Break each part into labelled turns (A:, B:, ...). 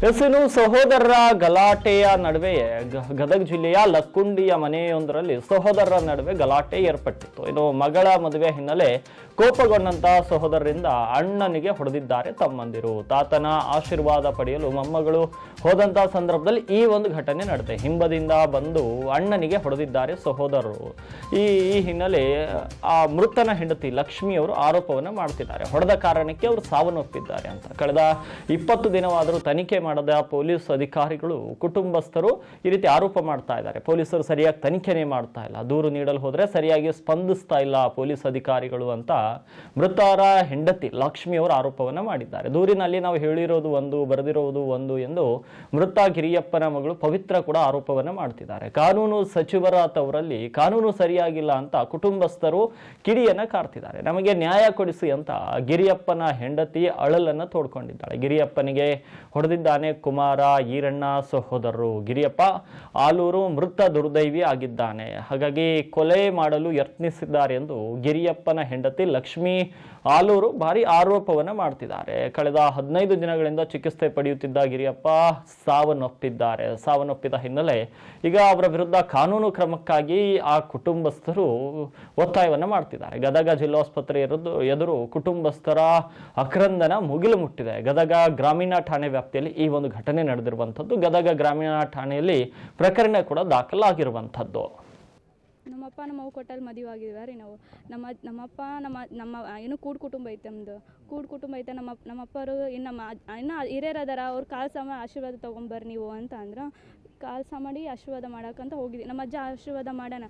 A: ಇನ್ನು ಸಹೋದರರ ಗಲಾಟೆಯ ನಡುವೆ ಗದಗ ಜಿಲ್ಲೆಯ ಲಕ್ಕುಂಡಿಯ ಮನೆಯೊಂದರಲ್ಲಿ ಸಹೋದರರ ನಡುವೆ ಗಲಾಟೆ ಏರ್ಪಟ್ಟಿತ್ತು. ಇನ್ನು ಮಗಳ ಮದುವೆ ಹಿನ್ನೆಲೆ ಕೋಪಗೊಂಡಂತ ಸಹೋದರರಿಂದ ಅಣ್ಣನಿಗೆ ಹೊಡೆದಿದ್ದಾರೆ ತಮ್ಮಂದಿರು. ತಾತನ ಆಶೀರ್ವಾದ ಪಡೆಯಲು ಮೊಮ್ಮಗಳು ಹೋದಂತ ಸಂದರ್ಭದಲ್ಲಿ ಈ ಒಂದು ಘಟನೆ ನಡೆದಿದೆ. ಹಿಂಬದಿಂದ ಬಂದು ಅಣ್ಣನಿಗೆ ಹೊಡೆದಿದ್ದಾರೆ ಸಹೋದರರು. ಈ ಹಿನ್ನೆಲೆ ಆ ಮೃತನ ಹೆಂಡತಿ ಲಕ್ಷ್ಮಿ ಅವರು ಆರೋಪವನ್ನು ಮಾಡ್ತಿದ್ದಾರೆ. ಹೊಡೆದ ಕಾರಣಕ್ಕೆ ಅವರು ಸಾವನ್ನಪ್ಪಿದ್ದಾರೆ ಅಂತ. ಕಳೆದ 20 ದಿನವಾದರೂ ತನಿಖೆ ಮಾಡದ ಪೊಲೀಸ್ ಅಧಿಕಾರಿಗಳು ಕುಟುಂಬಸ್ಥರು ಈ ರೀತಿ ಆರೋಪ ಮಾಡ್ತಾ ಇದ್ದಾರೆ. ಪೊಲೀಸರು ಸರಿಯಾಗಿ ತನಿಖೆನೇ ಮಾಡ್ತಾ ಇಲ್ಲ, ದೂರು ನೀಡಲು ಹೋದ್ರೆ ಸರಿಯಾಗಿ ಸ್ಪಂದಿಸ್ತಾ ಇಲ್ಲ ಪೊಲೀಸ್ ಅಧಿಕಾರಿಗಳು ಅಂತ ಮೃತರ ಹೆಂಡತಿ ಲಕ್ಷ್ಮಿ ಅವರು ಆರೋಪವನ್ನ ಮಾಡಿದ್ದಾರೆ. ದೂರಿನಲ್ಲಿ ನಾವು ಹೇಳಿರೋದು ಒಂದು, ಬರೆದಿರೋದು ಒಂದು ಎಂದು ಮೃತ ಗಿರಿಯಪ್ಪನ ಮಗಳು ಪವಿತ್ರ ಕೂಡ ಆರೋಪವನ್ನ ಮಾಡ್ತಿದ್ದಾರೆ. ಕಾನೂನು ಸಚಿವರ ತವರಲ್ಲಿ ಕಾನೂನು ಸರಿಯಾಗಿಲ್ಲ ಅಂತ ಕುಟುಂಬಸ್ಥರು ಕಿಡಿಯನ್ನ ಕಾರ್ತಿದ್ದಾರೆ. ನಮಗೆ ನ್ಯಾಯ ಕೊಡಿಸಿ ಅಂತ ಗಿರಿಯಪ್ಪನ ಹೆಂಡತಿ ಅಳಲನ್ನ ತೋಡ್ಕೊಂಡಿದ್ದಾಳೆ. ಗಿರಿಯಪ್ಪನಿಗೆ ಹೊಡೆದಿದ್ದಾನೆ ಕುಮಾರ ಈರಣ್ಣ ಸಹೋದರರು. ಗಿರಿಯಪ್ಪ ಆಲೂರು ಮೃತ ದುರ್ದೈವಿ ಆಗಿದ್ದಾನೆ, ಹಾಗಾಗಿ ಕೊಲೆ ಮಾಡಲು ಯತ್ನಿಸಿದ್ದಾರೆ ಎಂದು ಗಿರಿಯಪ್ಪನ ಹೆಂಡತಿ ಲಕ್ಷ್ಮಿ ಆಲೂರು ಭಾರಿ ಆರೋಪವನ್ನ ಮಾಡ್ತಿದ್ದಾರೆ. ಕಳೆದ 15 ದಿನಗಳಿಂದ ಚಿಕಿತ್ಸೆ ಪಡೆಯುತ್ತಿದ್ದ ಗಿರಿಯಪ್ಪ ಸಾವನ್ನಪ್ಪಿದ್ದಾರೆ. ಸಾವನ್ನಪ್ಪಿದ ಹಿನ್ನೆಲೆ ಈಗ ಅವರ ವಿರುದ್ಧ ಕಾನೂನು ಕ್ರಮಕ್ಕಾಗಿ ಆ ಕುಟುಂಬಸ್ಥರು ಒತ್ತಾಯವನ್ನ ಮಾಡ್ತಿದ್ದಾರೆ. ಗದಗ ಜಿಲ್ಲಾಸ್ಪತ್ರೆ ಎದುರು ಕುಟುಂಬಸ್ಥರ ಆಕ್ರಂದನ ಮುಗಿಲು ಮುಟ್ಟಿದೆ. ಗದಗ ಗ್ರಾಮೀಣ ಠಾಣೆ ವ್ಯಾಪ್ತಿಯಲ್ಲಿ ಈ ಒಂದು ಘಟನೆ ನಡೆದಿರುವಂಥದ್ದು. ಗದಗ ಗ್ರಾಮೀಣ ಠಾಣೆಯಲ್ಲಿ ಪ್ರಕರಣ ಕೂಡ ದಾಖಲಾಗಿರುವಂಥದ್ದು.
B: ನಮ್ಮಪ್ಪ ನಮ್ಮವ್ವ ಕೊಟ್ಟಲ್ಲಿ ಮದುವೆ ಆಗಿದ್ವಿ ರೀ ನಾವು. ನಮ್ಮಪ್ಪ ನಮ್ಮ ಏನು ಕೂಡು ಕುಟುಂಬ ಐತೆ. ನಮ್ಮದು ಕೂಡು ಕುಟುಂಬ ಐತೆ. ನಮ್ಮಪ್ಪರು ಇನ್ನು ಹಿರಿಯರು ಅದಾರ, ಅವ್ರ ಕಾಲು ಸಮ ಆಶೀರ್ವಾದ ತೊಗೊಂಬರ್ರಿ ನೀವು ಅಂತ ಅಂದ್ರೆ ಕಾಲು ಮಾಡಿ ಆಶೀರ್ವಾದ ಮಾಡೋಕ್ಕಂತ ಹೋಗಿದ್ವಿ. ನಮ್ಮ ಅಜ್ಜ ಆಶೀರ್ವಾದ ಮಾಡೋಣ,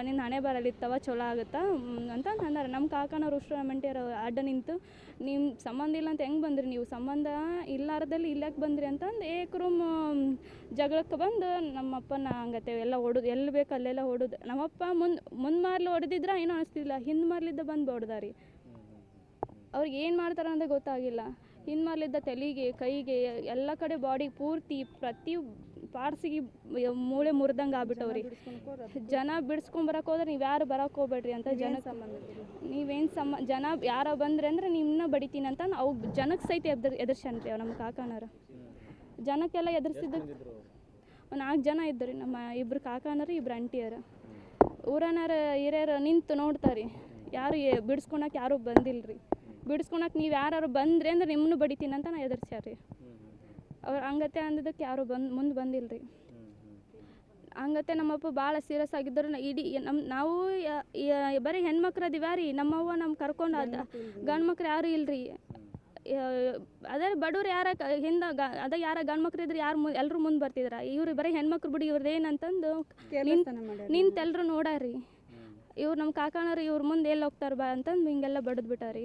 B: ನಿನ್ನ ಹಣೆ ಬರಲಿತ್ತವ ಚಲೋ ಆಗುತ್ತಾ ಅಂತ ಅಂದಾರ. ನಮ್ಮ ಕಾಕನವ್ರು ಉಷ್ಟ್ರಮೆಂಟಿಯರು ಅಡ್ಡ ನಿಂತು ನಿಮ್ಮ ಸಂಬಂಧ ಇಲ್ಲ ಅಂತ ಹೆಂಗೆ ಬಂದ್ರಿ ನೀವು, ಸಂಬಂಧ ಇಲ್ಲಾರದಲ್ಲಿ ಇಲ್ಲಕ್ಕೆ ಬಂದ್ರಿ ಅಂತಂದು ಏಕ್ರೂಮ್ ಜಗಳಕ್ಕೆ ಬಂದು ನಮ್ಮಪ್ಪನ ಹಂಗತ್ತೆ ಎಲ್ಲ ಹೊಡೋದು, ಎಲ್ಲಿ ಬೇಕು ಅಲ್ಲೆಲ್ಲ ಹೊಡೋದು. ನಮ್ಮಪ್ಪ ಮುಂದೆ ಮಾರ್ಲಿ ಹೊಡೆದಿದ್ರೆ ಏನೂ ಅನಿಸ್ತಿಲ್ಲ, ಹಿಂದೆ ಮಾರ್ಲಿದ್ದ ಬಂದು ಹೊಡೆದಾರಿ. ಅವ್ರಿಗೆ ಏನು ಮಾಡ್ತಾರೆ ಅಂತ ಗೊತ್ತಾಗಿಲ್ಲ. ಹಿಂದೆ ಮಾರ್ಲಿದ್ದ ತಲೆಗೆ ಕೈಗೆ ಎಲ್ಲ ಕಡೆ ಬಾಡಿ ಪೂರ್ತಿ ಪ್ರತಿ ಪಾರ್ಸಿಗೆ ಮೂಳೆ ಮುರಿದಂಗೆ ಆಗ್ಬಿಟ್ಟವ್ರಿ. ಜನ ಬಿಡಿಸ್ಕೊಂಬರಕ್ಕೆ ಹೋದ್ರೆ ನೀವು ಯಾರು ಬರೋಕೆ ಹೋಗ್ಬೇಡ್ರಿ ಅಂತ ನೀವೇನು ಜನ ಯಾರ ಬಂದ್ರೆ ಅಂದ್ರೆ ನಿಮ್ಮನ್ನ ಬಡಿತೀನಿ ಅಂತ ಅವು ಜನಕ್ಕೆ ಸಹಿತ ಎದುರ್ಸನ್ರಿ ನಮ್ಮ ಕಾಕನವ್ರು. ಜನಕ್ಕೆಲ್ಲ ಎದುರಿಸಿದ್ದು 4 ಜನ ಇದ್ದರು. ನಮ್ಮ 2 ಕಾಕನರು 2 ಅಂಟಿಯರು. ಊರನಾರ ಹಿರಿಯರು ನಿಂತು ನೋಡ್ತಾರೆ, ಯಾರು ಬಿಡಿಸ್ಕೊಳಕ್ಕೆ ಯಾರೂ ಬಂದಿಲ್ಲರಿ. ಬಿಡಿಸ್ಕೊಳಕ್ಕೆ ನೀವು ಯಾರು ಬಂದ್ರಿ ಅಂದ್ರೆ ನಿಮ್ಮನ್ನು ಬಡಿತೀನಿ ಅಂತ ನಾ ಎದುರ್ಸ್ಯಾರಿ. ಅವ್ರು ಹಂಗತೆ ಅಂದಿದ್ದಕ್ಕೆ ಯಾರು ಮುಂದೆ ಬಂದಿಲ್ಲರಿ. ಹಂಗತೆ ನಮ್ಮಪ್ಪ ಭಾಳ ಸೀರಿಯಸ್ ಆಗಿದ್ದರು. ಇಡೀ ನಾವು ಬರೀ ಹೆಣ್ಮಕ್ಳು ಅದೀವ ರೀ. ನಮ್ಮವ್ವ ನಮ್ಮ ಕರ್ಕೊಂಡು ಗಂಡು ಮಕ್ಳು ಯಾರು ಇಲ್ಲರಿ. ಅದೇ ಬಡವ್ರು ಯಾರ ಹಿಂದೆ ಯಾರ ಗಂಡು ಮಕ್ಳು ಇದ್ರೆ ಎಲ್ಲರೂ ಮುಂದೆ ಬರ್ತಿದ್ರ. ಇವ್ರು ಬರೀ ಹೆಣ್ಮಕ್ಳು ಬಿಡಿ, ಇವ್ರದ್ದು ಏನಂತಂದು ನಿಂತೆಲ್ಲರೂ ನೋಡಾರಿ. ಇವ್ರು ನಮ್ಮ ಕಾಕನವ್ರು ಇವ್ರ ಮುಂದೆ ಎಲ್ಲಿ ಹೋಗ್ತಾರೆ ಬಾ ಅಂತಂದು ಹಿಂಗೆಲ್ಲ ಬಡದ್ ಬಿಟ್ಟಾರಿ.